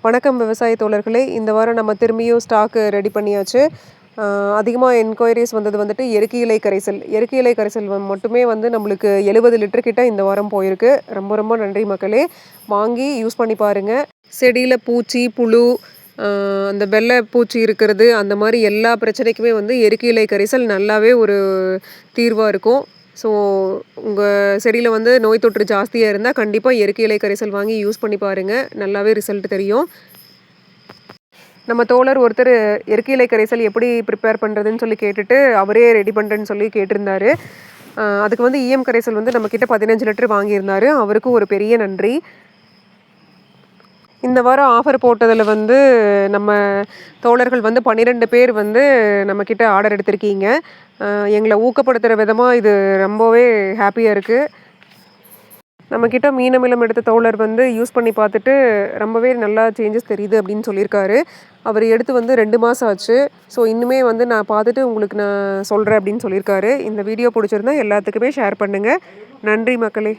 வணக்கம் விவசாய தோழர்களே. இந்த வாரம் நம்ம திரும்பியும் ஸ்டாக்கு ரெடி பண்ணியாச்சு. அதிகமாக என்கொயரிஸ் வந்தது வந்துட்டு எருக்கி இலை கரைசல். எருக்கி இலை கரைசல் மட்டுமே வந்து நம்மளுக்கு 70 லிட்டர் கிட்ட இந்த வாரம் போயிருக்கு. ரொம்ப ரொம்ப நன்றி மக்களே. வாங்கி யூஸ் பண்ணி பாருங்கள். செடியில் பூச்சி, புழு, அந்த வெள்ளை பூச்சி இருக்கிறது, அந்த மாதிரி எல்லா பிரச்சனைக்குமே வந்து எருக்கி இலை கரைசல் நல்லாவே ஒரு தீர்வாக இருக்கும். ஸோ உங்கள் செடியில் வந்து நோய் தொற்று ஜாஸ்தியாக இருந்தால் கண்டிப்பாக எருக்கி இலை கரைசல் வாங்கி யூஸ் பண்ணி பாருங்கள். நல்லாவே ரிசல்ட் தெரியும். நம்ம தோழர் ஒருத்தர் எருக்கி இலை கரைசல் எப்படி ப்ரிப்பேர் பண்ணுறதுன்னு சொல்லி கேட்டுட்டு அவரே ரெடி பண்ணுறேன்னு சொல்லி கேட்டிருந்தாரு. அதுக்கு வந்து இஎம் கரைசல் வந்து நம்மக்கிட்ட 15 லிட்டர் வாங்கியிருந்தாரு. அவருக்கும் ஒரு பெரிய நன்றி. இந்த வாரம் ஆஃபர் போட்டதில் வந்து நம்ம தோழர்கள் வந்து 12 பேர் வந்து நம்மக்கிட்ட ஆர்டர் எடுத்திருக்கீங்க. எங்களை ஊக்கப்படுத்துகிற விதமாக இது ரொம்பவே ஹாப்பியாக இருக்குது. நம்மக்கிட்ட மீனமிலம் எடுத்த தோழர் வந்து யூஸ் பண்ணி பார்த்துட்டு ரொம்பவே நல்லா சேஞ்சஸ் தெரியுது அப்படின்னு சொல்லியிருக்காரு. அவர் எடுத்து வந்து 2 மாதம் ஆச்சு. ஸோ இன்னுமே வந்து நான் பார்த்துட்டு உங்களுக்கு நான் சொல்கிறேன் அப்படின்னு சொல்லியிருக்காரு. இந்த வீடியோ பிடிச்சிருந்தா எல்லாத்துக்குமே ஷேர் பண்ணுங்கள். நன்றி மக்களே.